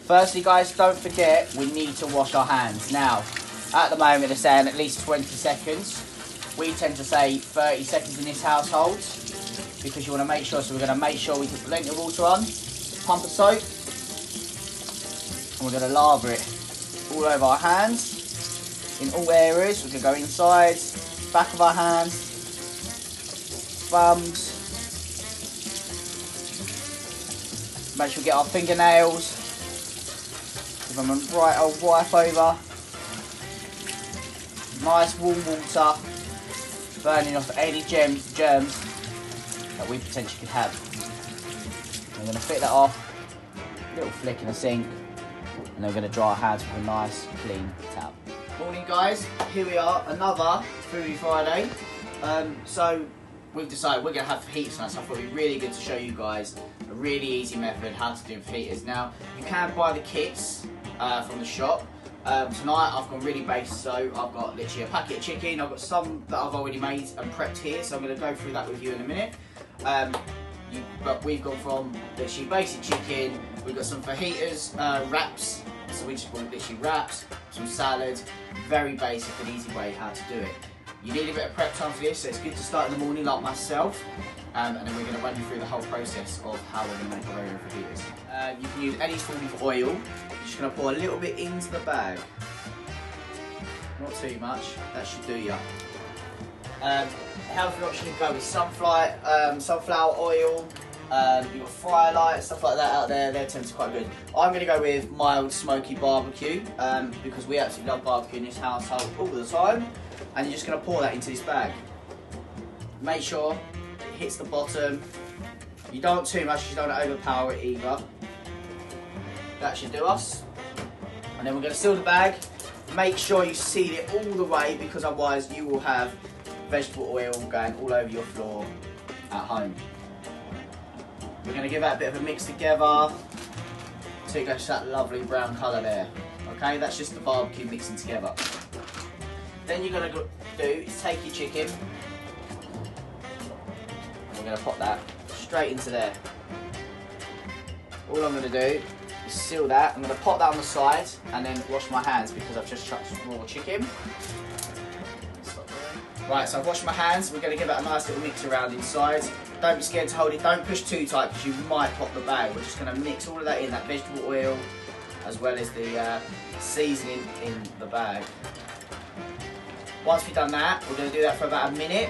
Firstly, guys, don't forget we need to wash our hands. Now, at the moment they're saying at least 20 seconds. We tend to say 30 seconds in this household because you want to make sure, so we're going to make sure we put plenty of water on, pump of soap, and we're going to lather it all over our hands, in all areas. We're going to go inside, back of our hands, thumbs, make sure we get our fingernails, give them a right old wipe over, nice warm water, burning off any germs that we potentially could have. I'm going to fit that off, little flick in the sink, and then we're going to dry our hands with a nice clean towel. Morning guys, here we are, another Foodie Friday. So we've decided we're going to have fajitas tonight, so I thought it would be really good to show you guys a really easy method how to do fajitas. Now, you can buy the kits from the shop. Tonight I've gone really basic, so I've got literally a packet of chicken. I've got some that I've already made and prepped here, so I'm going to go through that with you in a minute. But we've gone from literally basic chicken, we've got some fajitas, wraps, so we just want literally wraps, some salad, very basic and easy way how to do it. You need a bit of prep time for this, so it's good to start in the morning like myself, and then we're going to run you through the whole process of how we're going to make our own fajitas. You can use any form of oil. You're just going to pour a little bit into the bag, not too much, that should do you. Healthy option you can go with sunflower oil, you've got Fry Light, stuff like that out there, they tend to be quite good. I'm going to go with mild smoky barbecue, because we absolutely love barbecue in this household all the time. And you're just going to pour that into this bag. Make sure it hits the bottom. You don't want too much, you don't want to overpower it either. That should do us. And then we're going to seal the bag. Make sure you seal it all the way, because otherwise you will have vegetable oil going all over your floor at home. We're going to give that a bit of a mix together until it goes to that lovely brown colour there. Okay, that's just the barbecue mixing together. Then you're going to do is take your chicken, and we're going to pop that straight into there. All I'm going to do is seal that. I'm going to pop that on the side and then wash my hands because I've just chucked raw chicken. Right, so I've washed my hands. We're going to give it a nice little mix around inside. Don't be scared to hold it. Don't push too tight because you might pop the bag. We're just going to mix all of that in, that vegetable oil, as well as the seasoning in the bag. Once we've done that, we're going to do that for about a minute.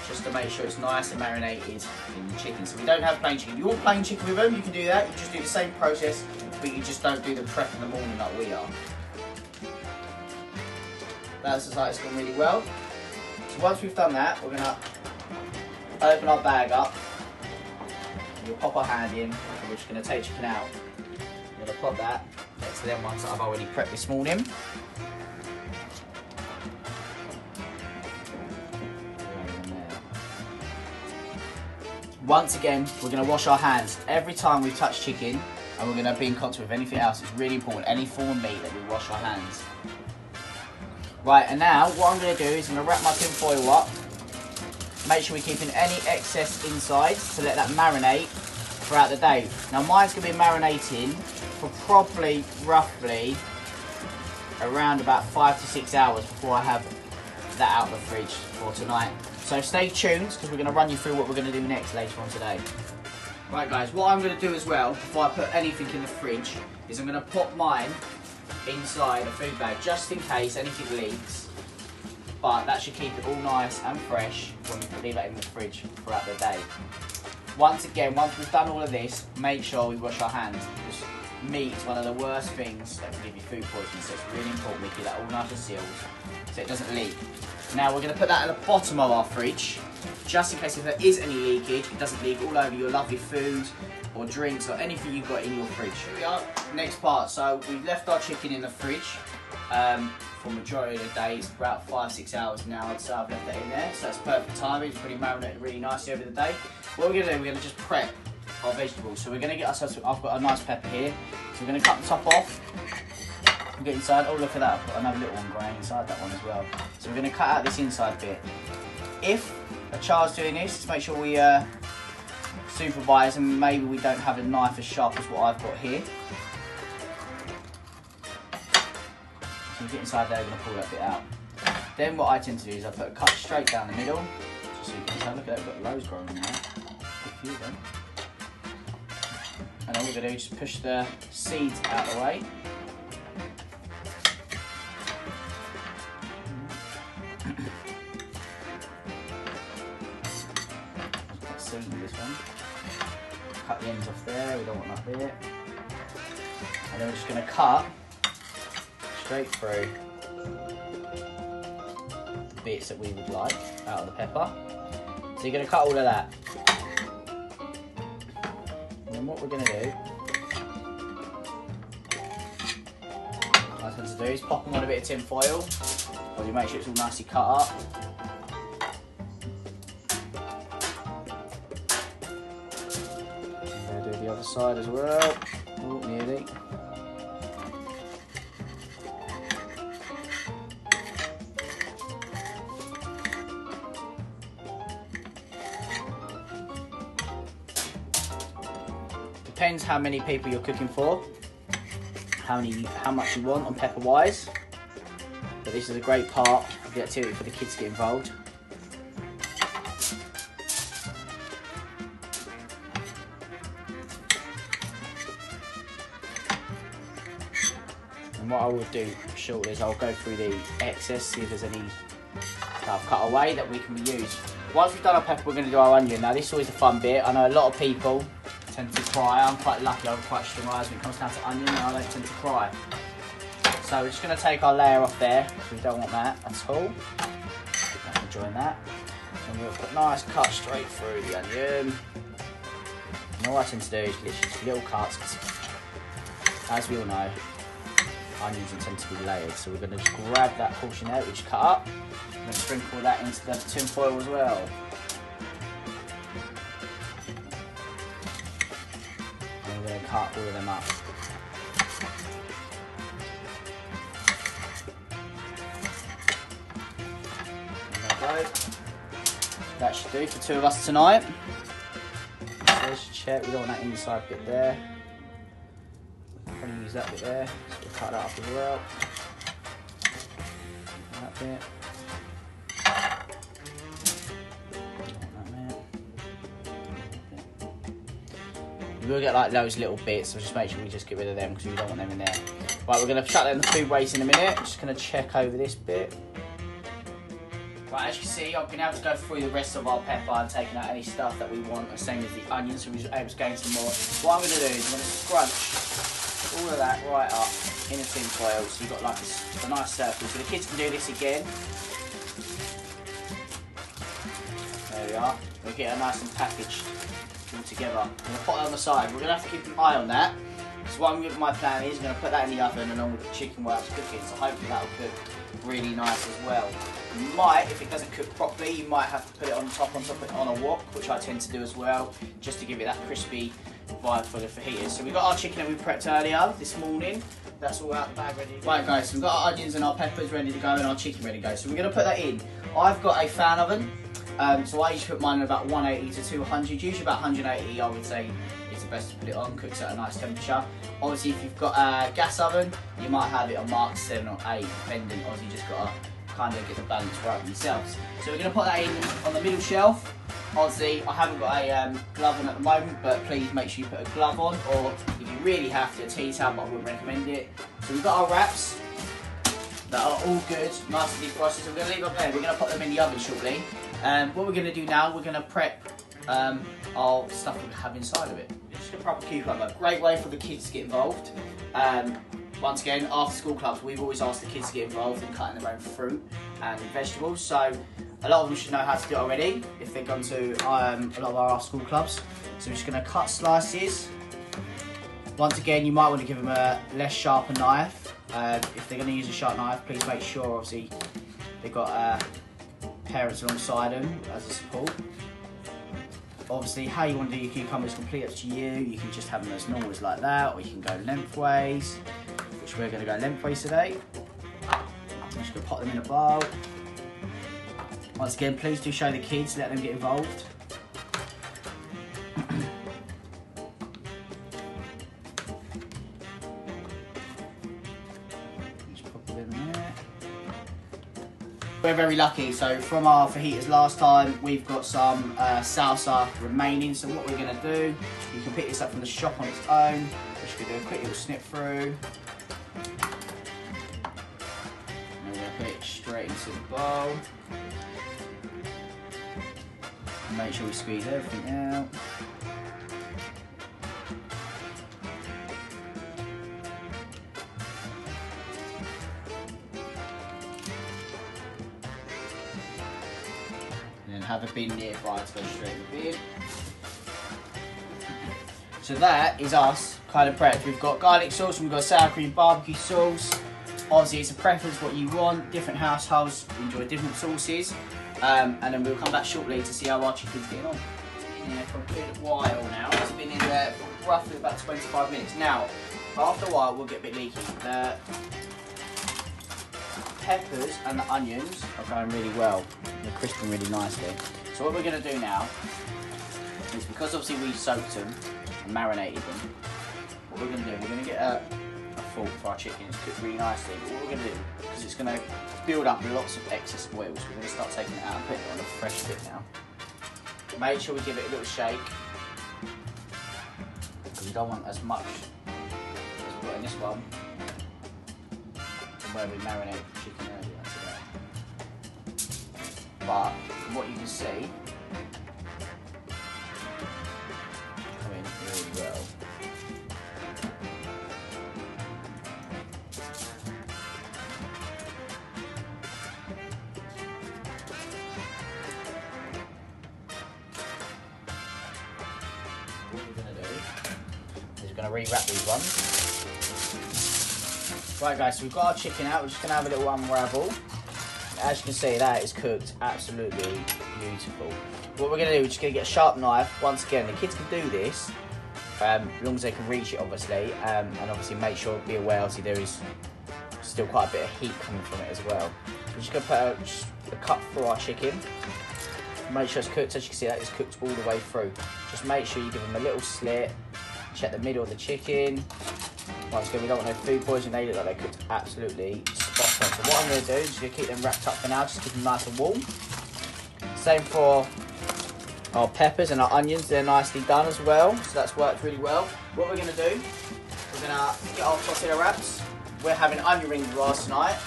Just to make sure it's nice and marinated in the chicken. So we don't have plain chicken. If you want plain chicken with them, you can do that. You just do the same process, but you just don't do the prep in the morning like we are. That's like it's gone really well. So once we've done that, we're going to open our bag up. We'll pop our hand in, and we're just going to take chicken out. We're going to pop that next to them ones that I've already prepped this morning. Once again, we're going to wash our hands every time we touch chicken, and we're going to be in contact with anything else. It's really important, any form of meat, that we wash our hands. Right, and now what I'm going to do is I'm going to wrap my tin foil up. Make sure we're keeping any excess inside to let that marinate throughout the day. Now mine's going to be marinating for probably, roughly, around about 5 to 6 hours before I have that out of the fridge for tonight. So stay tuned, because we're going to run you through what we're going to do next later on today. Right guys, what I'm going to do as well, before I put anything in the fridge, is I'm going to pop mine inside a food bag, just in case anything leaks. But that should keep it all nice and fresh when we leave it in the fridge throughout the day. Once again, once we've done all of this, make sure we wash our hands. Because meat is one of the worst things that can give you food poisoning, so it's really important we keep that all nice and sealed so it doesn't leak. Now we're going to put that at the bottom of our fridge, just in case if there is any leakage, it doesn't leak all over your lovely food or drinks or anything you've got in your fridge. Here we are, next part. So we've left our chicken in the fridge for the majority of the day. It's about 5-6 hours now, I'd say I've left that in there. So that's perfect timing, it's really marinated really nicely over the day. What we're going to do, we're going to just prep our vegetables. So we're going to get ourselves, I've got a nice pepper here. So we're going to cut the top off and get inside. Oh, look at that, I've got another little one growing inside that one as well. So we're going to cut out this inside bit. If a child's doing this, just make sure we supervise and maybe we don't have a knife as sharp as what I've got here. So you get inside there, we're going to pull that bit out. Then what I tend to do is I put a cut straight down the middle. Just so you can tell, look at that, we've got loads growing there. A few of them. And then what we're going to do is just push the seeds out of the way. Quite seedy, this one. Cut the ends off there, we don't want that bit. And then we're just going to cut straight through the bits that we would like out of the pepper. So you're going to cut all of that. And then what we're going to do, what I tend to do is pop them on a bit of tin foil, while you make sure it's all nicely cut up. And do the other side as well. Oh, nearly. Depends how many people you're cooking for, how much you want on pepper wise. But this is a great part of the activity for the kids to get involved. And what I will do shortly is I'll go through the excess, see if there's any that I've cut away that we can reuse. Once we've done our pepper, we're going to do our onion. Now this is always a fun bit. I know a lot of people tend to cry. I'm quite lucky, I'm quite strong eyes when it comes down to onion and I don't tend to cry. So we're just going to take our layer off there, because we don't want that at all. I'm enjoying that. And we'll put nice cut straight through the onion. And all I tend to do is literally just little cuts, because as we all know, onions tend to be layered. So we're going to just grab that portion there, which cut up, and sprinkle that into the tin foil as well. And we're going to cut all of them up. That should do for 2 of us tonight. So let's check, we don't want that inside bit there. We'll probably use that bit there, so we'll cut that up as well. That bit. You will get like those little bits, so just make sure we just get rid of them because we don't want them in there. Right, we're going to chuck that in the food waste in a minute. Just going to check over this bit. Right, as you can see, I've been able to go through the rest of our pepper and taking out any stuff that we want, the same as the onions, so we're able to gain some more. What I'm going to do is I'm going to scrunch all of that right up in a tin foil, so you've got like a nice circle. So the kids can do this again. There we are. We'll get it nice and packaged all together. I'm going to put it on the side. We're going to have to keep an eye on that. So what my plan is, I'm going to put that in the oven along with the chicken while it's cooking, so hopefully that will cook really nice as well. You might, if it doesn't cook properly, you might have to put it on top on a wok, which I tend to do as well, just to give it that crispy vibe for the fajitas. So we've got our chicken that we prepped earlier this morning. That's all out the bag ready. Right guys, so we've got our onions and our peppers ready to go and our chicken ready to go. So we're going to put that in. I've got a fan oven, so I usually put mine at about 180 to 200, usually about 180 I would say is the best to put it on, cooks at a nice temperature. Obviously if you've got a gas oven, you might have it on Mark 7 or 8, depending, obviously you just got to kind of get the balance right for yourselves. So we're going to put that in on the middle shelf. Obviously I haven't got a glove on at the moment, but please make sure you put a glove on, or if you really have to, a tea towel, but I wouldn't recommend it. So we've got our wraps that are all good, nice and defrosted, so we're going to leave them there. We're going to put them in the oven shortly. What we're going to do now, we're going to prep our stuff we have inside of it. Just a proper cucumber, great way for the kids to get involved. Once again, after school clubs, we've always asked the kids to get involved in cutting their own fruit and vegetables, so a lot of them should know how to do it already if they've gone to a lot of our school clubs. So we're just going to cut slices. Once again, you might want to give them a less sharper knife. If they're going to use a sharp knife, please make sure obviously they've got parents alongside them as a support. Obviously, how you want to do your cucumber is completely up to you. You can just have them as normal as like that, or you can go lengthways, which we're going to go lengthways today. I'm just going to pop them in a bowl. Once again, please do show the kids, let them get involved. We're very lucky, so from our fajitas last time, we've got some salsa remaining. So what we're going to do, you can pick this up from the shop on its own. We're just going to do a quick little snip through. And we're going to put it straight into the bowl. And make sure we squeeze everything out. Have a bin nearby to go straight in the bin. So that is us kind of prepped. We've got garlic sauce, we've got sour cream barbecue sauce. Obviously it's a preference what you want. Different households enjoy different sauces. And then we'll come back shortly to see how our chicken's getting on. In there for a good while now. It's been in there for roughly about 25 minutes. Now, after a while we'll get a bit leaky. The peppers and the onions are going really well. They're crisping really nicely. So what we're going to do now is, because obviously we soaked them and marinated them, what we're going to do, we're going to get a fork for our chicken. It's cooked really nicely, but what we're going to do, because it's going to build up lots of excess oils, we're going to start taking it out and putting it on a fresh bit now. Make sure we give it a little shake, because we don't want as much as we've got in this one from where we marinated the chicken earlier today. But from what you can see, coming really well. What we're going to do is we're going to re-wrap these ones. Right guys, so we've got our chicken out, we're just going to have a little unravel. As you can see, that is cooked absolutely beautiful. What we're going to do, we're just going to get a sharp knife. Once again, the kids can do this, as long as they can reach it obviously, and obviously make sure, be aware, obviously there is still quite a bit of heat coming from it as well. We're just going to put a cut through our chicken. Make sure it's cooked. As you can see, that is cooked all the way through. Just make sure you give them a little slit, check the middle of the chicken. Once again, we don't want no food poisoning. They look like they're cooked absolutely spot on. So what I'm going to do is just going to keep them wrapped up for now, just keep them nice and warm. Same for our peppers and our onions. They're nicely done as well, so that's worked really well. What we're going to do, we're going to get our tortilla wraps. We're having onion rings with ours tonight.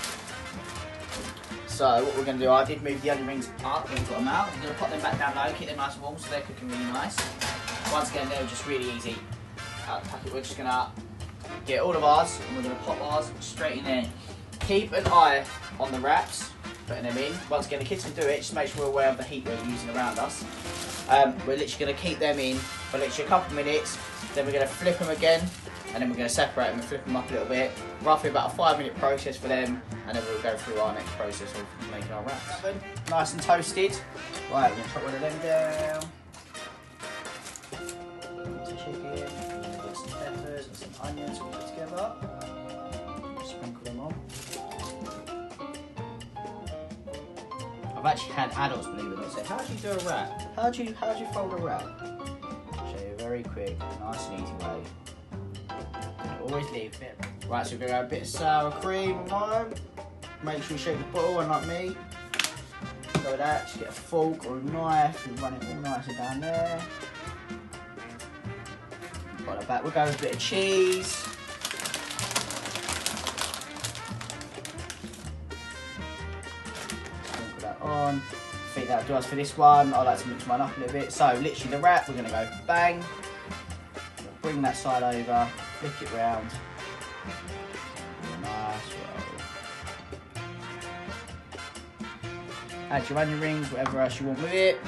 So what we're going to do, I did move the onion rings up and got them out. I'm going to put them back down low, keep them nice and warm so they're cooking really nice. Once again, they're just really easy out of the packet. We're just going to get all of ours and we're going to pop ours straight in there. Keep an eye on the wraps, putting them in. Once again, the kids can do it, just make sure we're aware of the heat we're using around us. We're literally going to keep them in for literally a couple of minutes, then we're going to flip them again, and then we're going to separate them and flip them up a little bit. Roughly about a 5-minute process for them, and then we'll go through our next process of making our wraps. Nice and toasted. Right, we're going to put one of them down. Some chicken, we've got some peppers and some onions we'll put together. Sprinkle them on. I've actually had adults, believe it or not, say, how do you do a wrap? How do you fold a wrap? I'll show you a very quick, nice and easy way. Always leave it. Right, so we're going to add a bit of sour cream on mine. Make sure you shake the bottle, unlike me. So that, just get a fork or a knife and run it all nicely down there. Put it back, we'll go with a bit of cheese. Sprinkle that on. I think that'll do us for this one. I like to mix mine up a little bit. So literally the wrap, we're going to go bang. Bring that side over, flick it round. Nice roll. Add your onion rings, whatever else you want with it.